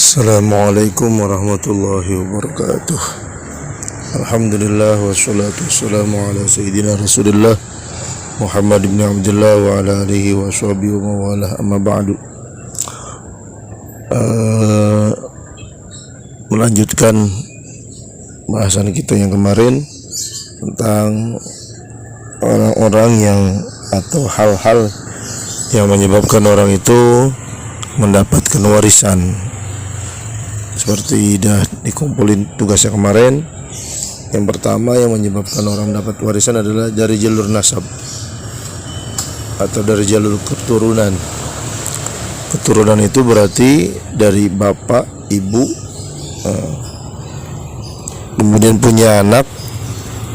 Assalamualaikum warahmatullahi wabarakatuh. Alhamdulillah wassalatu wassalamu ala sayyidina Rasulillah Muhammad ibn Abdullah wa ala alihi wa sahbihi wa mawalah, amma ba'du. Melanjutkan bahasan kita yang kemarin tentang orang-orang yang atau hal-hal yang menyebabkan orang itu mendapatkan warisan. Seperti dah dikumpulin tugasnya kemarin, yang pertama yang menyebabkan orang dapat warisan adalah dari jalur nasab atau dari jalur keturunan. Keturunan itu berarti dari bapak, ibu, kemudian punya anak,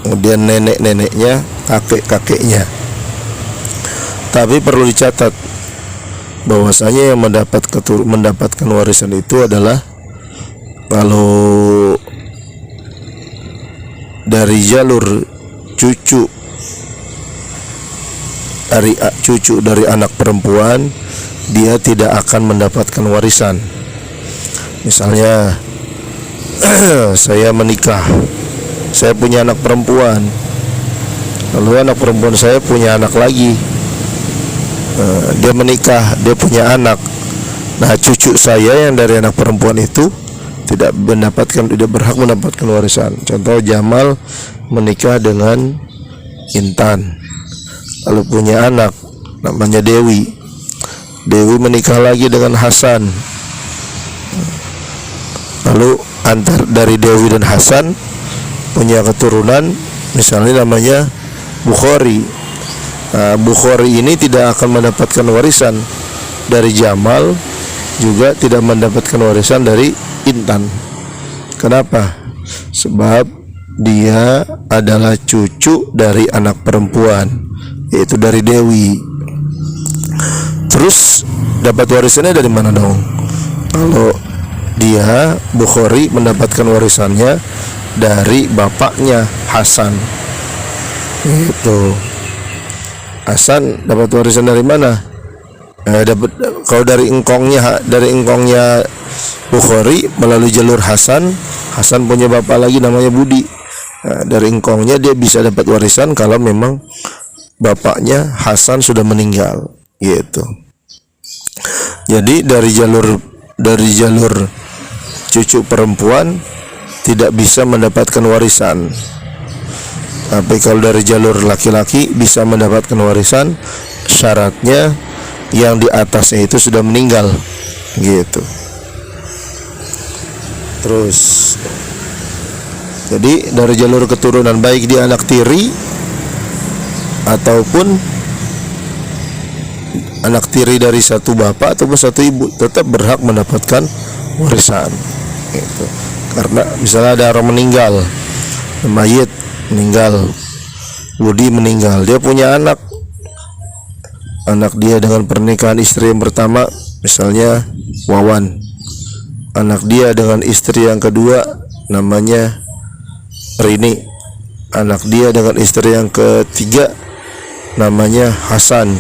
kemudian nenek-neneknya, kakek-kakeknya. Tapi perlu dicatat bahwasanya yang mendapatkan warisan itu adalah kalau dari jalur cucu dari anak perempuan, dia tidak akan mendapatkan warisan. Misalnya saya menikah, saya punya anak perempuan, lalu anak perempuan saya punya anak lagi, dia menikah, dia punya anak. Nah, cucu saya yang dari anak perempuan itu tidak berhak mendapatkan warisan. Contoh, Jamal menikah dengan Intan, lalu punya anak namanya Dewi. Dewi menikah lagi dengan Hasan, lalu dari Dewi dan Hasan punya keturunan, misalnya namanya Bukhari. Nah, Bukhari ini tidak akan mendapatkan warisan dari Jamal, juga tidak mendapatkan warisan dari Intan. Kenapa? Sebab dia adalah cucu dari anak perempuan, yaitu dari Dewi. Terus dapat warisannya dari mana dong? Kalau dia Bukhari mendapatkan warisannya dari bapaknya Hasan. Itu Hasan dapat warisan dari mana? Kalau dari engkongnya Bukhari melalui jalur Hasan punya bapak lagi namanya Budi. Nah, dari engkongnya dia bisa dapat warisan kalau memang bapaknya Hasan sudah meninggal, gitu. Jadi dari jalur cucu perempuan tidak bisa mendapatkan warisan. Tapi kalau dari jalur laki-laki bisa mendapatkan warisan, syaratnya yang di atasnya itu sudah meninggal, gitu. Terus jadi dari jalur keturunan, baik dia anak tiri ataupun anak tiri dari satu bapak ataupun satu ibu, tetap berhak mendapatkan warisan, gitu. Karena misalnya ada orang meninggal, mayit meninggal, Budi meninggal, dia punya anak dia dengan pernikahan istri yang pertama, misalnya Wawan. Anak dia dengan istri yang kedua namanya Rini. Anak dia dengan istri yang ketiga namanya Hasan.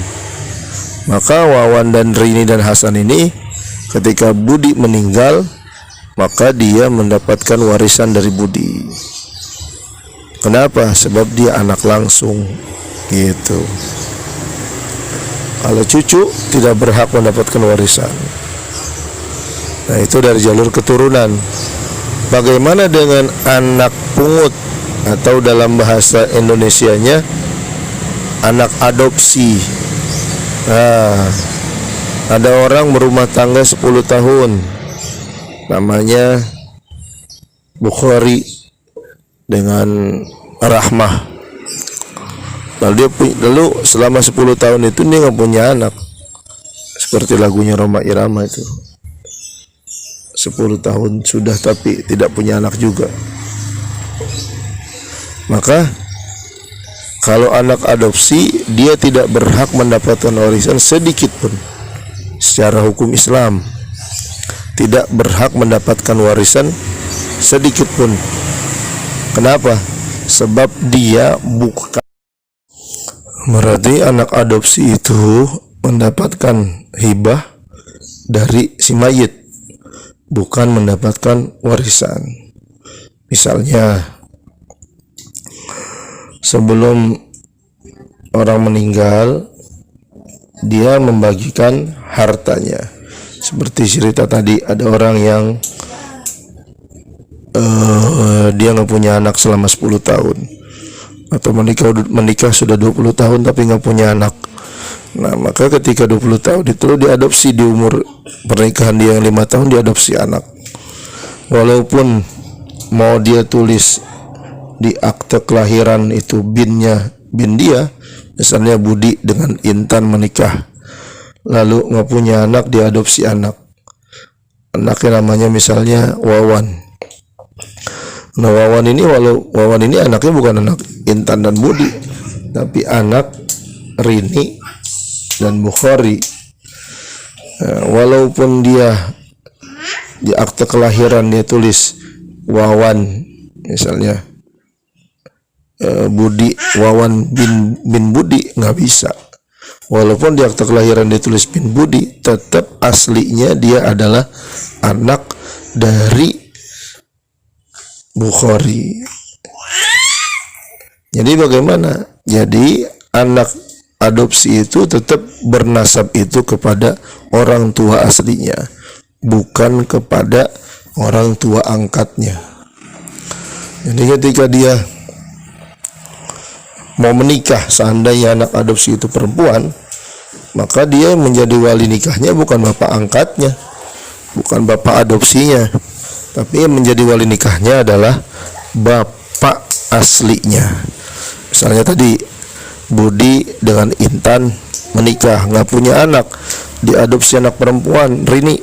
Maka Wawan dan Rini dan Hasan ini ketika Budi meninggal, maka dia mendapatkan warisan dari Budi. Kenapa? Sebab dia anak langsung, gitu. Kalau cucu tidak berhak mendapatkan warisan. Nah, itu dari jalur keturunan. Bagaimana dengan anak pungut atau dalam bahasa Indonesianya anak adopsi? Nah, ada orang berumah tangga 10 tahun, namanya Bukhari dengan Rahmah. Lalu selama 10 tahun itu dia nggak punya anak, seperti lagunya Roma Irama itu. 10 tahun sudah tapi tidak punya anak juga. Maka kalau anak adopsi, dia tidak berhak mendapatkan warisan sedikit pun. Secara hukum Islam tidak berhak mendapatkan warisan sedikit pun. Kenapa? Sebab dia bukan. Berarti anak adopsi itu mendapatkan hibah dari si mayit. bukan mendapatkan warisan. Misalnya sebelum orang meninggal, dia membagikan hartanya. Seperti cerita tadi, ada orang yang dia nggak punya anak selama 10 tahun, atau menikah sudah 20 tahun tapi nggak punya anak. Nah, maka ketika 20 tahun itu diadopsi, di umur pernikahan dia yang 5 tahun diadopsi anak. Walaupun mau dia tulis di akte kelahiran itu bin dia, misalnya Budi dengan Intan menikah, lalu nggak punya anak, diadopsi anak. Anaknya namanya misalnya Wawan. Nah, Wawan ini anaknya bukan anak Intan dan Budi, tapi anak Rini dan Bukhari. Walaupun dia di akte kelahiran dia tulis Wawan, misalnya Budi Wawan bin Budi, nggak bisa. Walaupun di akte kelahiran dia tulis bin Budi, tetap aslinya dia adalah anak dari Bukhari. Jadi bagaimana? Jadi anak adopsi itu tetap bernasab itu kepada orang tua aslinya, bukan kepada orang tua angkatnya. Jadi ketika dia mau menikah, seandainya anak adopsi itu perempuan, maka dia menjadi wali nikahnya bukan bapak angkatnya, bukan bapak adopsinya, tapi yang menjadi wali nikahnya adalah bapak aslinya. Misalnya tadi Budi dengan Intan menikah, nggak punya anak, diadopsi anak perempuan Rini.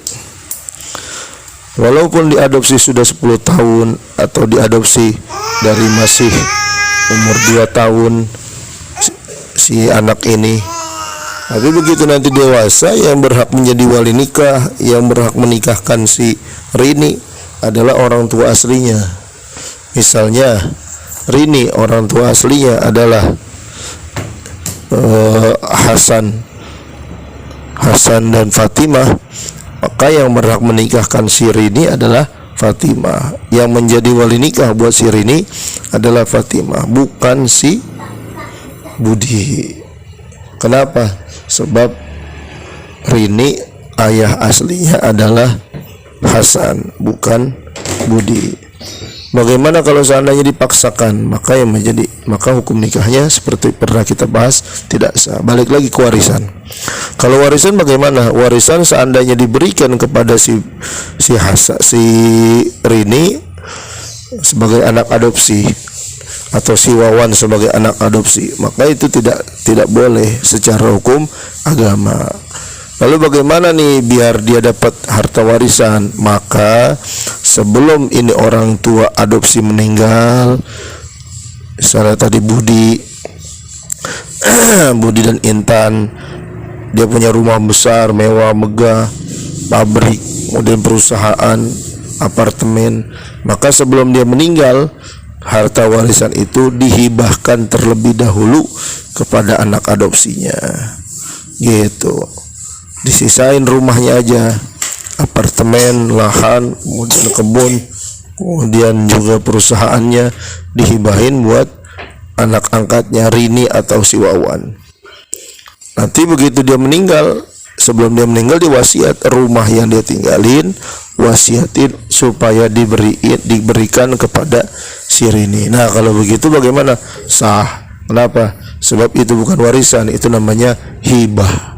Walaupun diadopsi sudah 10 tahun atau diadopsi dari masih umur 2 tahun si anak ini, tapi begitu nanti dewasa, yang berhak menjadi wali nikah, yang berhak menikahkan si Rini adalah orang tua aslinya. Misalnya Rini, orang tua aslinya adalah Hasan dan Fatimah, maka yang berhak menikahkan si Rini adalah Fatimah. Yang menjadi wali nikah buat si Rini adalah Fatimah, bukan si Budi. Kenapa? Sebab Rini ayah aslinya adalah Hasan, bukan Budi. Bagaimana kalau seandainya dipaksakan? Maka hukum nikahnya seperti pernah kita bahas, tidak sah. Balik lagi ke warisan. Kalau warisan bagaimana? Warisan seandainya diberikan kepada si Rini sebagai anak adopsi, atau si Wawan sebagai anak adopsi, maka itu tidak boleh secara hukum agama. Lalu bagaimana nih biar dia dapat harta warisan? Maka sebelum ini orang tua adopsi meninggal, misalnya tadi Budi dan Intan, dia punya rumah besar, mewah, megah, pabrik, kemudian perusahaan, apartemen, maka sebelum dia meninggal, harta warisan itu dihibahkan terlebih dahulu kepada anak adopsinya, gitu. Disisain rumahnya aja, apartemen, lahan, kemudian kebun, kemudian juga perusahaannya dihibahin buat anak angkatnya Rini atau si Wawan. Nanti begitu dia meninggal, sebelum dia meninggal diwasiat, rumah yang dia tinggalin wasiatin supaya diberikan kepada si Rini. Nah, kalau begitu bagaimana? Sah. Kenapa? Sebab itu bukan warisan, itu namanya hibah.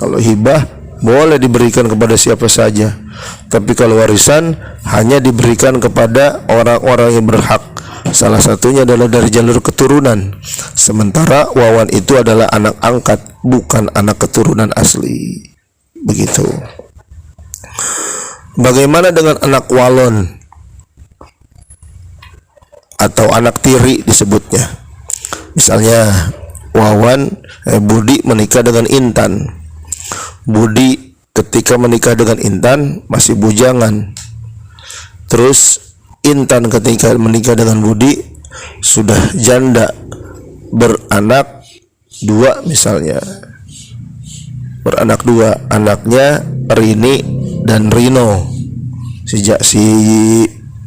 Kalau hibah boleh diberikan kepada siapa saja, tapi kalau warisan hanya diberikan kepada orang-orang yang berhak. Salah satunya adalah dari jalur keturunan. Sementara Wawan itu adalah anak angkat, bukan anak keturunan asli. Begitu. Bagaimana dengan anak walon atau anak tiri disebutnya? Misalnya Budi menikah dengan Intan. Budi ketika menikah dengan Intan masih bujangan. Terus Intan ketika menikah dengan Budi sudah janda, beranak 2 misalnya. Beranak 2, anaknya Rini dan Rino. sejak si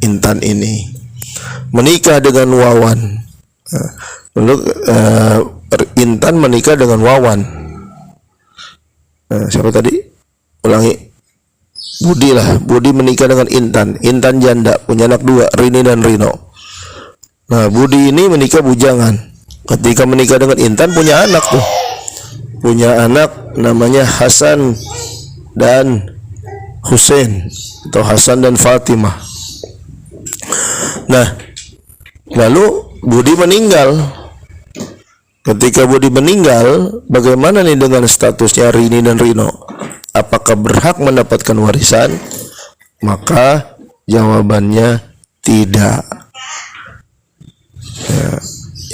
Intan ini menikah dengan Wawan. Lalu Intan menikah dengan Wawan. Siapa tadi? Ulangi. Budi lah. Budi menikah dengan Intan. Intan janda, punya anak 2, Rini dan Rino. Nah, Budi ini menikah bujangan. Ketika menikah dengan Intan punya anak tuh. Punya anak namanya Hasan dan Husain atau Hasan dan Fatimah. Nah, lalu Budi meninggal. Ketika Budi meninggal, bagaimana nih dengan statusnya Rini dan Rino? Apakah berhak mendapatkan warisan? Maka jawabannya tidak. Ya,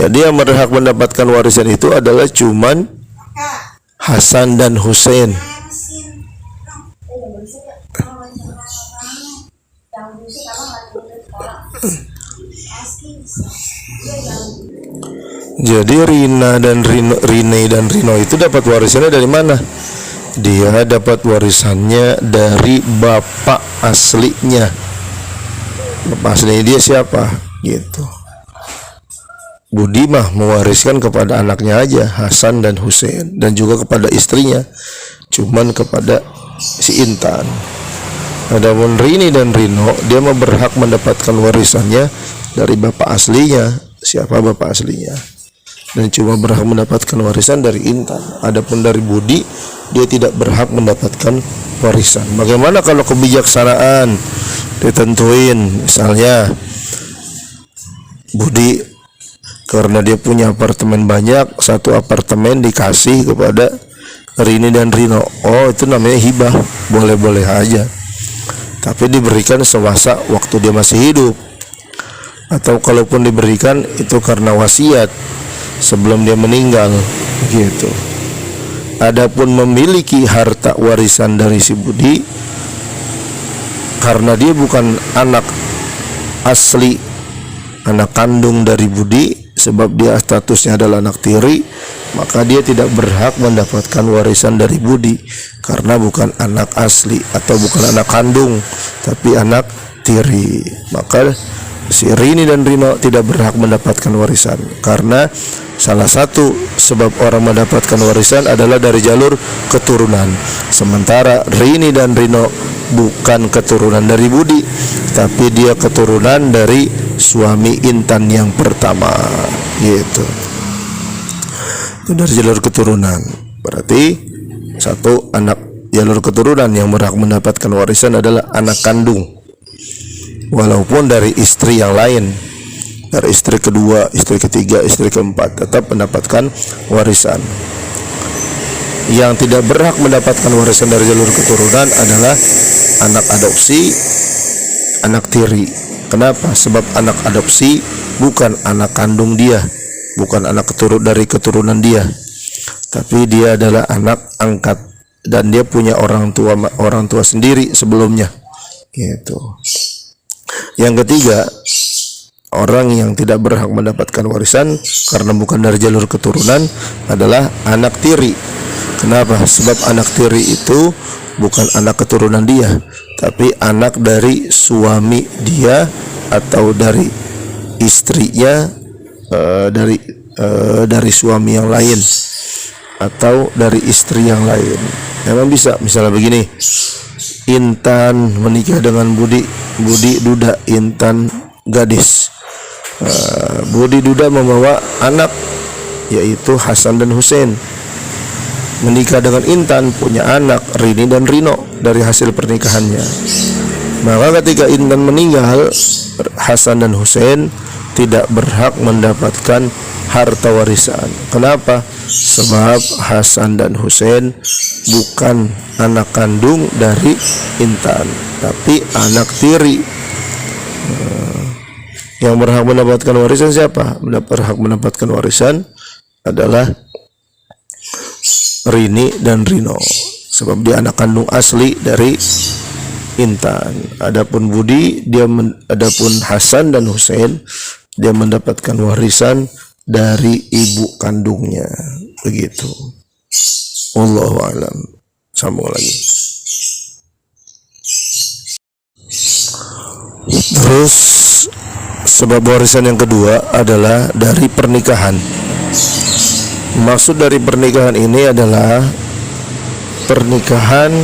jadi yang berhak mendapatkan warisan itu adalah cuman Hasan dan Husain. Jadi Rina dan Rini dan Rino itu dapat warisannya dari mana? Dia dapat warisannya dari bapak aslinya. Bapak aslinya dia siapa? Gitu. Budi mah mewariskan kepada anaknya aja, Hasan dan Husain, dan juga kepada istrinya, cuman kepada si Intan. Adapun Rini dan Rino, dia mah berhak mendapatkan warisannya dari bapak aslinya. Siapa bapak aslinya? Dan cuma berhak mendapatkan warisan dari Intan. Adapun dari Budi, dia tidak berhak mendapatkan warisan. Bagaimana kalau kebijaksanaan ditentuin, misalnya Budi karena dia punya apartemen banyak, satu apartemen dikasih kepada Rini dan Rino. Oh, itu namanya hibah, boleh-boleh aja. Tapi diberikan semasa waktu dia masih hidup. Atau kalaupun diberikan itu karena wasiat sebelum dia meninggal, gitu. Adapun memiliki harta warisan dari si Budi, karena dia bukan anak asli, anak kandung dari Budi, sebab dia statusnya adalah anak tiri, maka dia tidak berhak mendapatkan warisan dari Budi karena bukan anak asli atau bukan anak kandung, tapi anak tiri. Maka si Rini dan Rino tidak berhak mendapatkan warisan karena salah satu sebab orang mendapatkan warisan adalah dari jalur keturunan. Sementara Rini dan Rino bukan keturunan dari Budi, tapi dia keturunan dari suami Intan yang pertama, gitu. Itu dari jalur keturunan. Berarti satu anak jalur keturunan yang berhak mendapatkan warisan adalah anak kandung, walaupun dari istri yang lain, dari istri kedua, istri ketiga, istri keempat, tetap mendapatkan warisan. Yang tidak berhak mendapatkan warisan dari jalur keturunan adalah anak adopsi, anak tiri. Kenapa? Sebab anak adopsi bukan anak kandung dia, bukan anak dari keturunan dia, tapi dia adalah anak angkat dan dia punya orang tua sendiri sebelumnya, gitu. Yang ketiga, orang yang tidak berhak mendapatkan warisan karena bukan dari jalur keturunan adalah anak tiri. Kenapa? Sebab anak tiri itu bukan anak keturunan dia, tapi anak dari suami dia atau dari istrinya, dari suami yang lain atau dari istri yang lain. Memang bisa, misalnya begini, Intan menikah dengan Budi duda, Intan gadis. Budi duda membawa anak yaitu Hasan dan Husain. Menikah dengan Intan, punya anak Rini dan Rino dari hasil pernikahannya. Maka ketika Intan meninggal, Hasan dan Husain tidak berhak mendapatkan harta warisan. Kenapa? Sebab Hasan dan Husain bukan anak kandung dari Intan, tapi anak tiri. Yang berhak mendapatkan warisan siapa? Berhak mendapatkan warisan adalah Rini dan Rino, sebab dia anak kandung asli dari Intan. Adapun adapun Hasan dan Husain, dia mendapatkan warisan dari ibu kandungnya, begitu. Wallahu a'lam. Sambung lagi. Terus sebab warisan yang kedua adalah dari pernikahan. Maksud dari pernikahan ini adalah pernikahan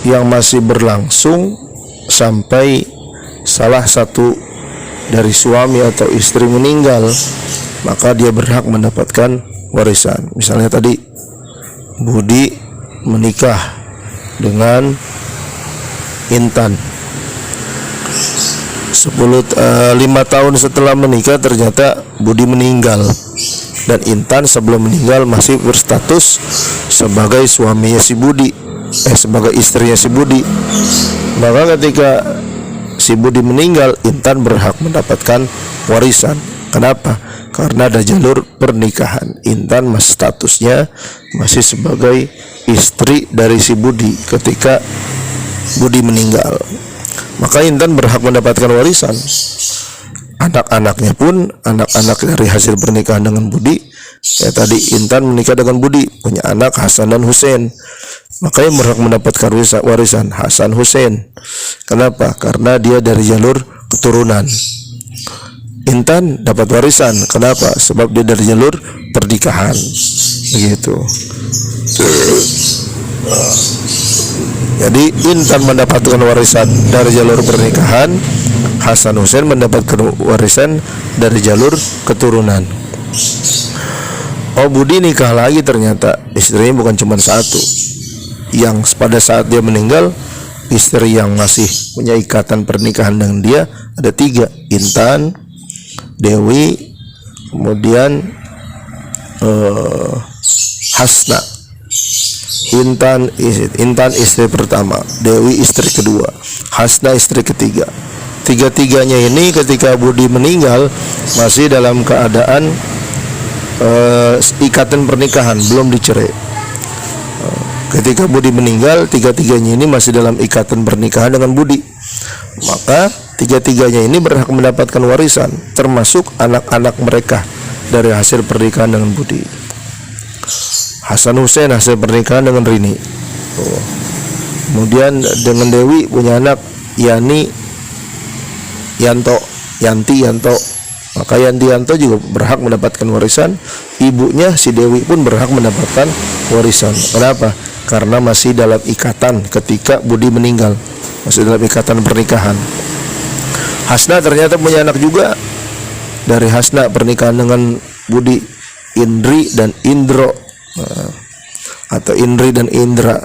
yang masih berlangsung sampai salah satu dari suami atau istri meninggal, maka dia berhak mendapatkan warisan. Misalnya tadi Budi menikah dengan Intan, 5 tahun setelah menikah ternyata Budi meninggal, dan Intan sebelum meninggal masih berstatus sebagai suaminya si Budi, sebagai istrinya si Budi. Maka ketika si Budi meninggal, Intan berhak mendapatkan warisan. Kenapa? Karena ada jalur pernikahan. Intan masih statusnya masih sebagai istri dari si Budi ketika Budi meninggal. Maka Intan berhak mendapatkan warisan. Anak-anaknya pun anak-anak dari hasil pernikahan dengan Budi. Ya tadi Intan menikah dengan Budi, punya anak Hasan dan Husein. Maka yang berhak mendapatkan warisan Hasan Husein. Kenapa? Karena dia dari jalur keturunan. Intan dapat warisan. Kenapa? Sebab dia dari jalur pernikahan. Begitu. Jadi Intan mendapatkan warisan dari jalur pernikahan, Hasan Husein mendapatkan warisan dari jalur keturunan. Oh, Budi nikah lagi, ternyata istrinya bukan cuma satu. Yang pada saat dia meninggal, istri yang masih punya ikatan pernikahan dengan dia ada 3, Intan, Dewi, kemudian Hasna. Intan istri pertama, Dewi istri kedua, Hasna istri ketiga. Tiga-tiganya ini ketika Budi meninggal masih dalam keadaan ikatan pernikahan, belum dicerai. Ketika Budi meninggal, tiga-tiganya ini masih dalam ikatan pernikahan dengan Budi. Maka tiga-tiganya ini berhak mendapatkan warisan, termasuk anak-anak mereka dari hasil pernikahan dengan Budi. Hasan Husein hasil pernikahan dengan Rini. Kemudian dengan Dewi punya anak Yanti Yanto. Maka Yanti Yanto juga berhak mendapatkan warisan. Ibunya si Dewi pun berhak mendapatkan warisan. Kenapa? Karena masih dalam ikatan ketika Budi meninggal, masih dalam ikatan pernikahan. Hasna ternyata punya anak juga dari Hasna pernikahan dengan Budi, Indri dan Indro, atau Indri dan Indra.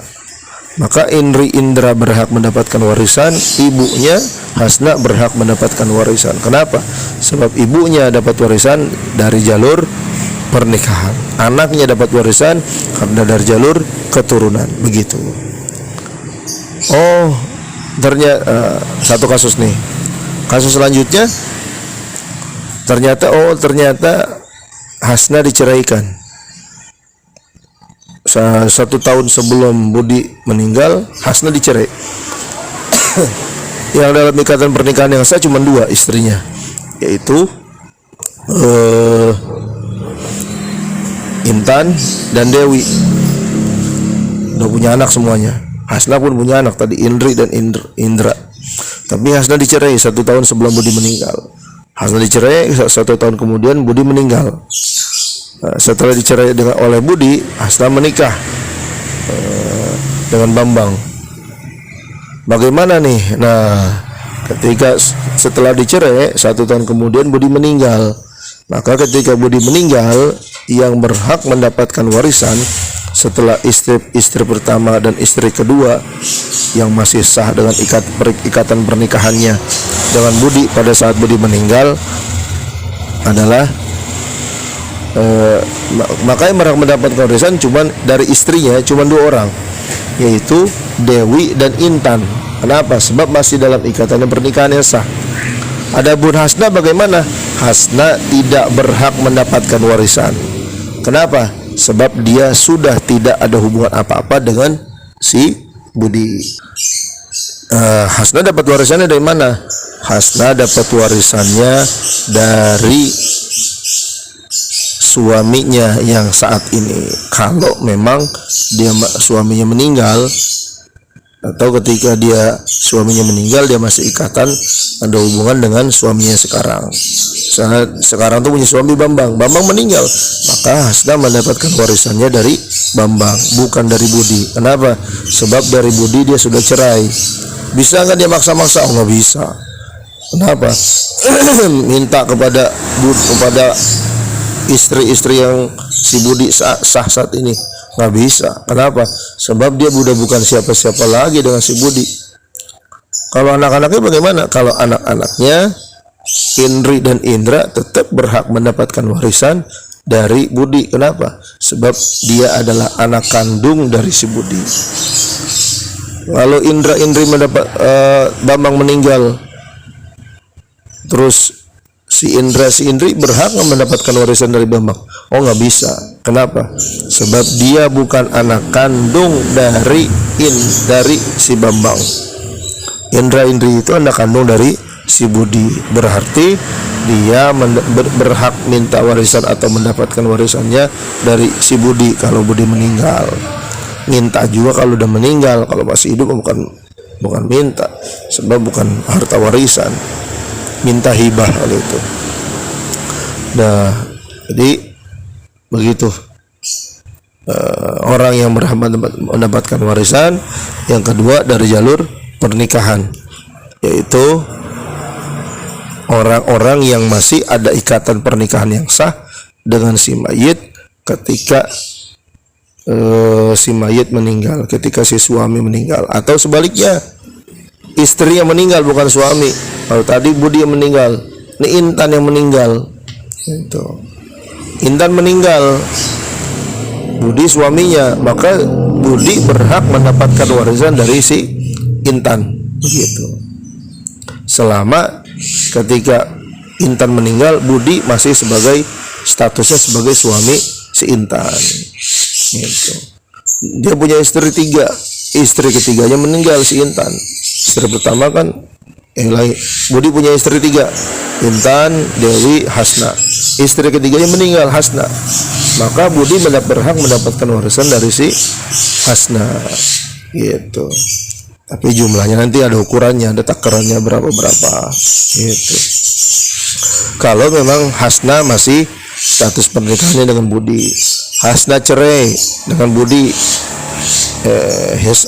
Maka Indra berhak mendapatkan warisan, ibunya Hasna berhak mendapatkan warisan. Kenapa? Sebab ibunya dapat warisan dari jalur pernikahan, anaknya dapat warisan karena dari jalur keturunan. Begitu. Oh, ternyata satu kasus nih. Kasus selanjutnya ternyata Hasna diceraikan 1 tahun sebelum Budi meninggal. Hasna dicerai. Yang dalam ikatan pernikahan yang sah cuma 2 istrinya, yaitu Intan dan Dewi. Udah punya anak semuanya. Hasna pun punya anak tadi, Indri dan Indra. Tapi Hasna dicerai 1 tahun sebelum Budi meninggal. Hasna dicerai 1 tahun kemudian Budi meninggal. Setelah dicerai oleh Budi, Hasna menikah dengan Bambang. Bagaimana nih? Nah, ketika setelah dicerai 1 tahun kemudian Budi meninggal. Maka ketika Budi meninggal, yang berhak mendapatkan warisan setelah istri pertama dan istri kedua yang masih sah dengan ikatan pernikahannya dengan Budi pada saat Budi meninggal adalah maka yang berhak mendapatkan warisan cuma dari istrinya cuma 2 orang, yaitu Dewi dan Intan. Kenapa? Sebab masih dalam ikatan pernikahan yang sah. Adapun Hasna bagaimana? Hasna tidak berhak mendapatkan warisan. Kenapa? Sebab dia sudah tidak ada hubungan apa-apa dengan si Budi. Hasna dapat warisannya dari mana? Hasna dapat warisannya dari suaminya yang saat ini. Kalau memang dia suaminya meninggal, atau ketika dia suaminya meninggal, dia masih ikatan ada hubungan dengan suaminya sekarang. Sekarang tuh punya suami Bambang meninggal, maka Hasna mendapatkan warisannya dari Bambang, bukan dari Budi. Kenapa? Sebab dari Budi dia sudah cerai. Bisa nggak dia maksa-maksa? Oh, nggak bisa. Kenapa? Minta kepada istri-istri yang si Budi sah saat ini, nggak bisa. Kenapa? Sebab dia udah bukan siapa-siapa lagi dengan si Budi. Kalau anak-anaknya bagaimana? Kalau anak-anaknya Indri dan Indra tetap berhak mendapatkan warisan dari Budi. Kenapa? Sebab dia adalah anak kandung dari si Budi. Kalau Indri mendapat Bambang meninggal, terus si Indri berhak mendapatkan warisan dari Bambang? Oh, nggak bisa. Kenapa? Sebab dia bukan anak kandung dari si Bambang. Indri itu anak kandung dari si Budi. Berarti dia berhak minta warisan atau mendapatkan warisannya dari si Budi kalau Budi meninggal. Minta juga kalau udah meninggal. Kalau masih hidup bukan minta, sebab bukan harta warisan, minta hibah kalau itu. Nah, jadi begitu orang yang berhak mendapatkan warisan. Yang kedua dari jalur pernikahan, yaitu orang-orang yang masih ada ikatan pernikahan yang sah dengan si mayit ketika si mayit meninggal, ketika si suami meninggal, atau sebaliknya istri yang meninggal bukan suami. Kalau tadi Budi yang meninggal, ini Intan yang meninggal. Itu Intan meninggal, Budi suaminya, maka Budi berhak mendapatkan warisan dari si Intan. Begitu. Selama ketika Intan meninggal, Budi masih statusnya sebagai suami si Intan. Gitu. Dia punya istri 3, istri ketiganya meninggal si Intan. Istri pertama kan Budi punya istri 3, Intan, Dewi, Hasna. Istri ketiganya meninggal, Hasna. Maka Budi berhak mendapatkan warisan dari si Hasna. Gitu. Tapi jumlahnya nanti ada ukurannya, ada takarannya berapa gitu. Kalau memang Hasna masih status pernikahannya dengan Budi, Hasna cerai dengan Budi,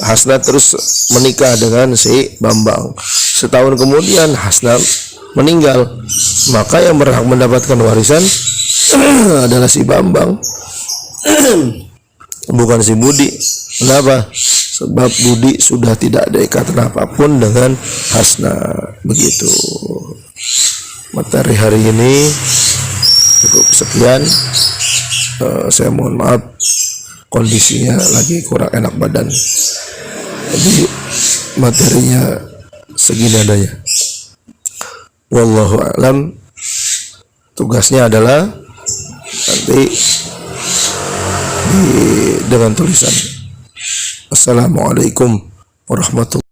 Hasna terus menikah dengan si Bambang. Setahun kemudian Hasna meninggal, maka yang berhak mendapatkan warisan adalah si Bambang, bukan si Budi. Kenapa? Sebab Budi sudah tidak ada ikatan apapun dengan Hasna. Begitu. Materi hari ini cukup sekian. Saya mohon maaf, kondisinya lagi kurang enak badan, jadi materinya segini adanya. Wallahu a'lam. Tugasnya adalah nanti dengan tulisan. Assalamualaikum warahmatullahi wabarakatuh.